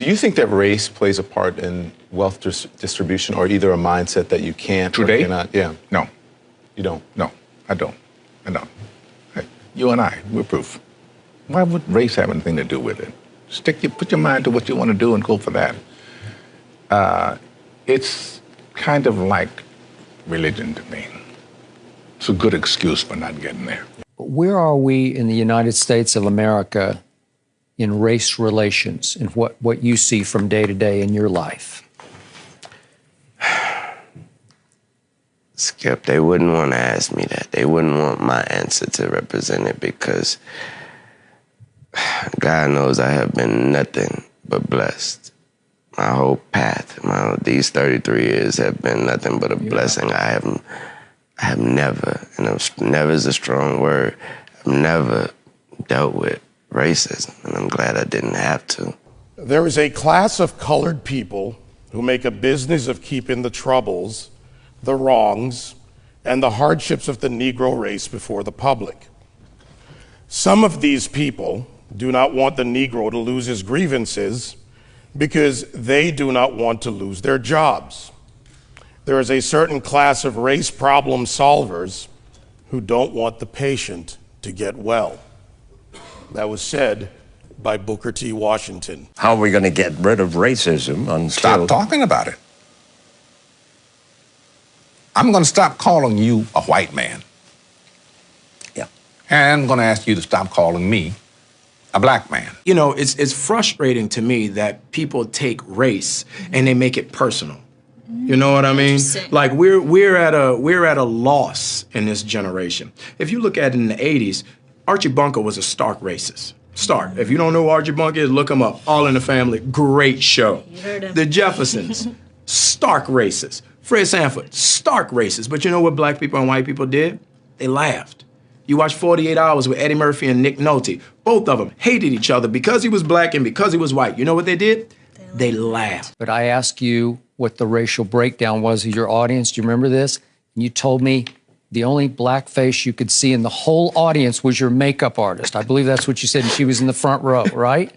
Do you think that race plays a part in wealth distribution, or either a mindset that you can't Today? or cannot? Yeah. No. You don't? No, I don't. I don't. Hey, you and I, we're proof. Why would race have anything to do with it? Put your mind to what you want to do and go for that. It's kind of like religion to me. It's a good excuse for not getting there. Where are we in the United States of America in race relations and what you see from day to day in your life? Skip, they wouldn't want to ask me that. They wouldn't want my answer to represent it because God knows I have been nothing but blessed. My whole path, these 33 years have been nothing but a blessing. I have never, and never is a strong word, I've never dealt with racism, and I'm glad I didn't have to. There is a class of colored people who make a business of keeping the troubles, the wrongs, and the hardships of the Negro race before the public. Some of these people do not want the Negro to lose his grievances because they do not want to lose their jobs. There is a certain class of race problem solvers who don't want the patient to get well. That was said by Booker T. Washington. How are we going to get rid of racism until... Stop talking about it. I'm going to stop calling you a white man. Yeah. And I'm going to ask you to stop calling me a black man. You know, it's frustrating to me that people take race and they make it personal. You know what I mean? Like we're at a loss in this generation. If you look at it in the 80s, Archie Bunker was a stark racist. Stark. If you don't know who Archie Bunker is, look him up. All in the Family, great show. You heard him. The Jeffersons, stark racist. Fred Sanford, stark racist. But you know what black people and white people did? They laughed. You watch 48 Hours with Eddie Murphy and Nick Nolte. Both of them hated each other because he was black and because he was white. You know what they did? They laughed. But I asked you what the racial breakdown was of your audience. Do you remember this? And you told me the only black face you could see in the whole audience was your makeup artist. I believe that's what you said, and she was in the front row, right?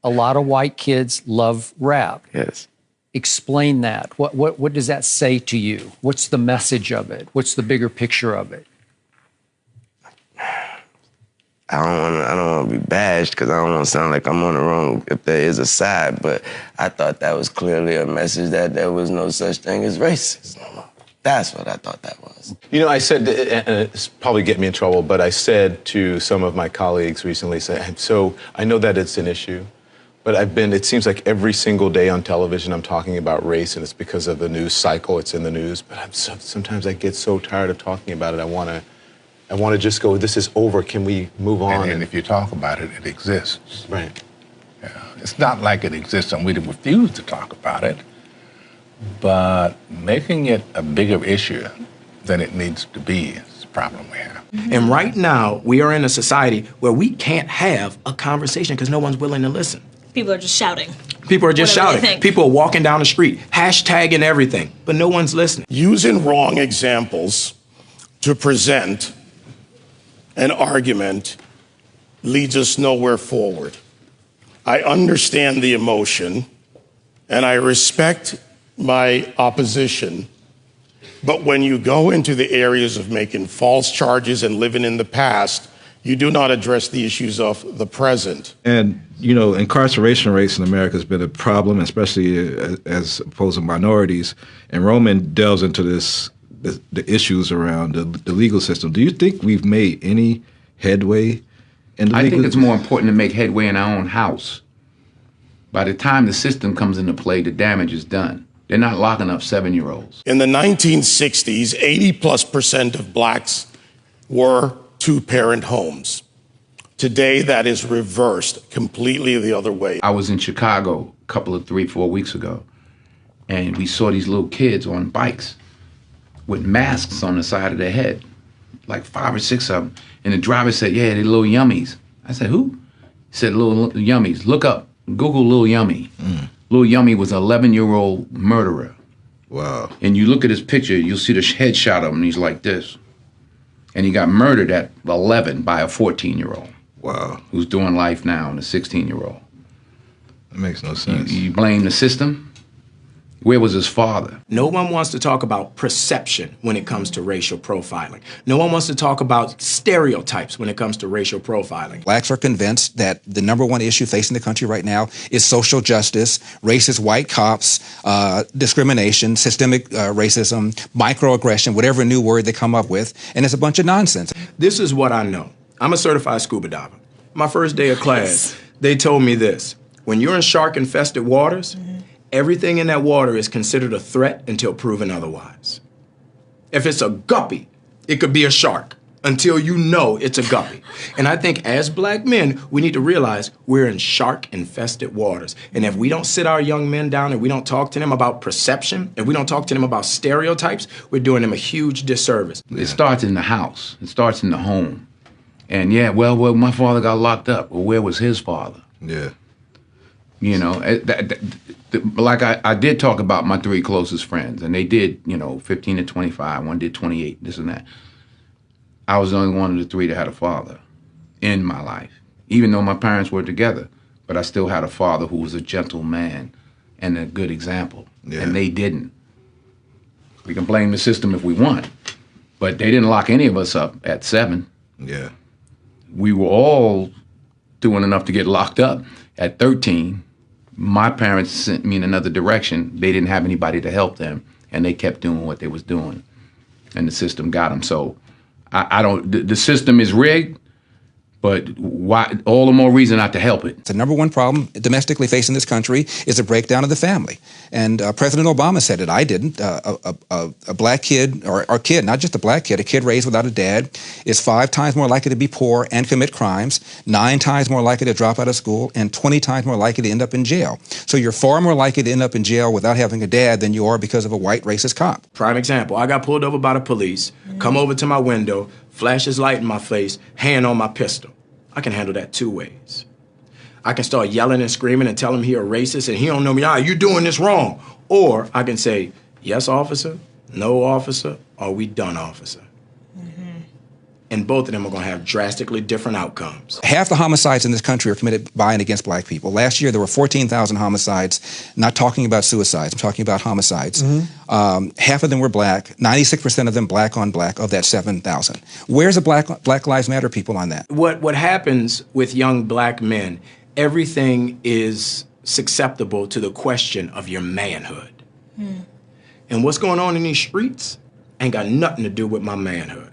A lot of white kids love rap. Yes. Explain that. What does that say to you? What's the message of it? What's the bigger picture of it? I don't want to be bashed because I don't want to sound like I'm on the wrong if there is a side, but I thought that was clearly a message that there was no such thing as racism. That's what I thought that was. You know, I said, and it's probably get me in trouble, but I said to some of my colleagues recently, so I know that it's an issue, but it seems like every single day on television I'm talking about race, and it's because of the news cycle, it's in the news, but sometimes I get so tired of talking about it, I want to just go, this is over, can we move on? And if you talk about it, it exists. Right. Yeah. It's not like it exists and we refuse to talk about it, but making it a bigger issue than it needs to be is the problem we have. And right now, we are in a society where we can't have a conversation because no one's willing to listen. People are just shouting. People are just Whatever they shouting. think. People are walking down the street, hashtagging everything, but no one's listening. Using wrong examples to present an argument leads us nowhere forward. I understand the emotion, and I respect my opposition, but when you go into the areas of making false charges and living in the past, you do not address the issues of the present. And, you know, incarceration rates in America has been a problem, especially as opposed to minorities. And Roman delves into the issues around the legal system. Do you think we've made any headway in the legal system? I think it's more important to make headway in our own house. By the time the system comes into play, the damage is done. They're not locking up 7-year-olds. In the 1960s, 80+% of blacks were two-parent homes. Today, that is reversed completely the other way. I was in Chicago a couple of 3-4 weeks ago, and we saw these little kids on bikes with masks on the side of their head, like 5 or 6 of them. And the driver said, yeah, they're little yummies. I said, who? He said, little yummies. Look up, Google Lil Yummy. Lil Yummy was an 11-year-old murderer. Wow. And you look at his picture, you'll see the headshot of him, and he's like this. And he got murdered at 11 by a 14-year-old. Wow. Who's doing life now, and a 16-year-old. It makes no sense. You blame the system. Where was his father? No one wants to talk about perception when it comes to racial profiling. No one wants to talk about stereotypes when it comes to racial profiling. Blacks are convinced that the number one issue facing the country right now is social justice, racist white cops, discrimination, systemic racism, microaggression, whatever new word they come up with, and it's a bunch of nonsense. This is what I know. I'm a certified scuba diver. My first day of class, they told me this. When you're in shark-infested waters, everything in that water is considered a threat until proven otherwise. If it's a guppy, it could be a shark until you know it's a guppy. And I think as black men, we need to realize we're in shark-infested waters. And if we don't sit our young men down and we don't talk to them about perception, if we don't talk to them about stereotypes, we're doing them a huge disservice. It starts in the house. It starts in the home. And yeah, well, my father got locked up. Well, where was his father? Yeah. You know, like I did talk about my three closest friends, and they did, 15 to 25, one did 28, this and that. I was the only one of the three that had a father in my life, even though my parents were together. But I still had a father who was a gentle man and a good example, and they didn't. We can blame the system if we want, but they didn't lock any of us up at 7. Yeah. We were all doing enough to get locked up at 13. My parents sent me in another direction. They didn't have anybody to help them, and they kept doing what they was doing, and the system got them. So I don't. The system is rigged, but why? All the more reason not to help it. The number one problem domestically facing this country is a breakdown of the family. And President Obama said it. I didn't. A black kid, or kid, not just a black kid, a kid raised without a dad is 5 times more likely to be poor and commit crimes, 9 times more likely to drop out of school, and 20 times more likely to end up in jail. So you're far more likely to end up in jail without having a dad than you are because of a white racist cop. Prime example, I got pulled over by the police, come over to my window, flash his light in my face, hand on my pistol. I can handle that 2 ways. I can start yelling and screaming and tell him he a racist and he don't know me. You doing this wrong. Or I can say, yes, officer, no, officer, or we done, officer. And both of them are going to have drastically different outcomes. Half the homicides in this country are committed by and against black people. Last year, there were 14,000 homicides, not talking about suicides, I'm talking about homicides. Half of them were black, 96% of them black on black of that 7,000. Where's the Black Lives Matter people on that? What happens with young black men, everything is susceptible to the question of your manhood. And what's going on in these streets ain't got nothing to do with my manhood.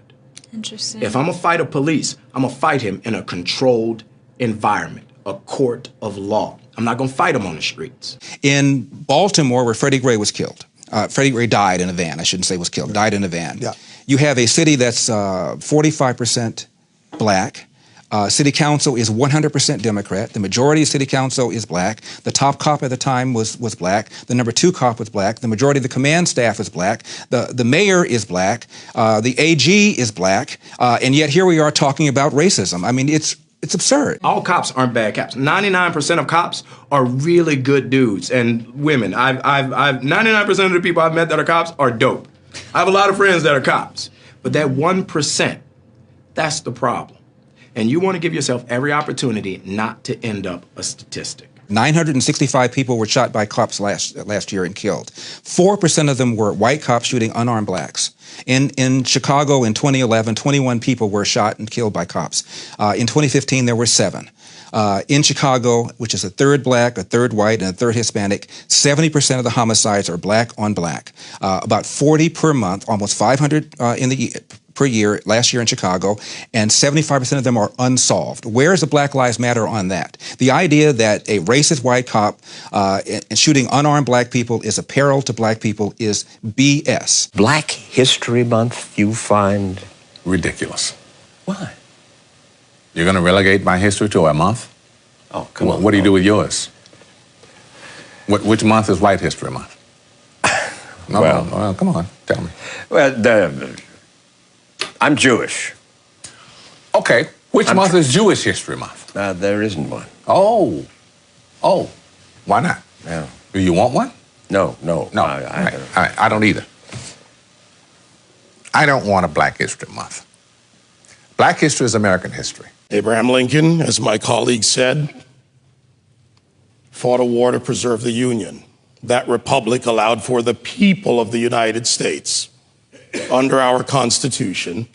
Interesting. If I'm gonna fight a police, I'm gonna fight him in a controlled environment, a court of law. I'm not gonna fight him on the streets. In Baltimore, where Freddie Gray was killed, Freddie Gray died in a van. I shouldn't say was killed, died in a van. Yeah. You have a city that's 45% black. City council is 100% Democrat. The majority of city council is black. The top cop at the time was black. The number 2 cop was black. The majority of the command staff is black. The mayor is black. The AG is black. And yet here we are talking about racism. I mean, it's absurd. All cops aren't bad cops. 99% of cops are really good dudes and women. I've 99% of the people I've met that are cops are dope. I have a lot of friends that are cops. But that 1%, that's the problem. And you want to give yourself every opportunity not to end up a statistic. 965 people were shot by cops last year and killed. 4% of them were white cops shooting unarmed blacks. In Chicago in 2011, 21 people were shot and killed by cops. In 2015, there were 7. In Chicago, which is a third black, a third white, and a third Hispanic, 70% of the homicides are black on black. About 40 per month, almost 500 per year last year in Chicago, and 75% of them are unsolved. Where is the Black Lives Matter on that? The idea that a racist white cop shooting unarmed black people is a peril to black people is BS. Black History Month, you find Ridiculous. why? You're going to relegate my history to a month? Oh, come on. What do you do with yours? Which month is White History Month? Well, come on, tell me. Well, I'm Jewish. Okay, which month is Jewish History Month? There isn't one. Oh, why not? Yeah. Do you want one? No. No, all right. I don't either. I don't want a Black History Month. Black history is American history. Abraham Lincoln, as my colleague said, fought a war to preserve the Union. That republic allowed for the people of the United States, under our Constitution,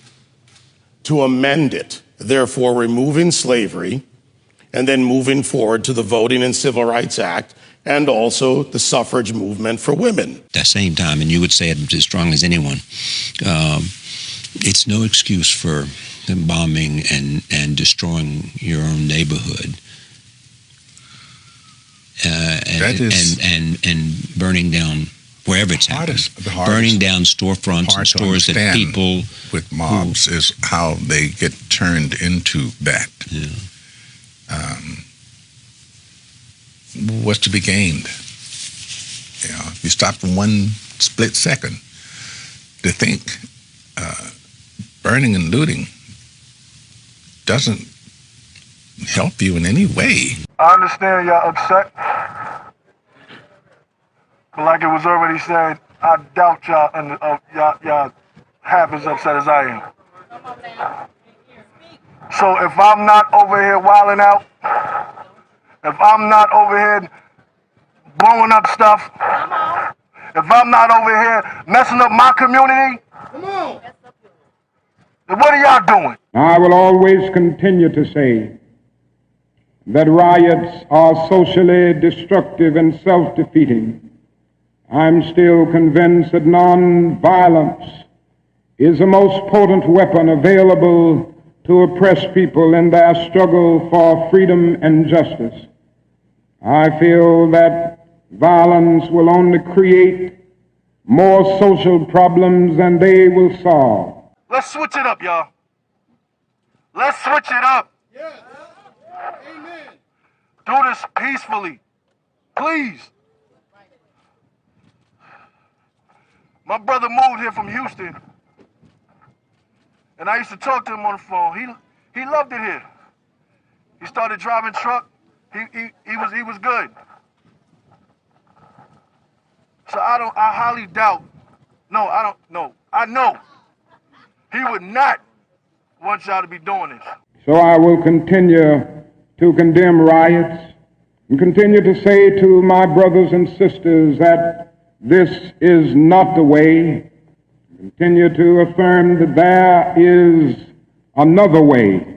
to amend it, therefore removing slavery and then moving forward to the Voting and Civil Rights Act and also the suffrage movement for women. At the same time, and you would say it as strongly as anyone, it's no excuse for bombing and destroying your own neighborhood. And burning down wherever it's happening. Burning down storefronts and stores that people with mobs is how they get turned into that. Yeah. What's to be gained? You know, you stop for one split second to think. Burning and looting doesn't help you in any way. I understand y'all upset, but like it was already said, I doubt y'all and y'all half as upset as I am. So if I'm not over here wilding out, if I'm not over here blowing up stuff, if I'm not over here messing up my community, then what are y'all doing? I will always continue to say that riots are socially destructive and self-defeating. I'm still convinced that non-violence is the most potent weapon available to oppress people in their struggle for freedom and justice. I feel that violence will only create more social problems than they will solve. Let's switch it up, y'all. Let's switch it up. Yeah. Amen. Do this peacefully. Please. My brother moved here from Houston, and I used to talk to him on the phone. He loved it here. He started driving truck. He was good. So I highly doubt. No, I don't know. I know he would not want y'all to be doing this. So I will continue to condemn riots and continue to say to my brothers and sisters that this is not the way. Continue to affirm that there is another way.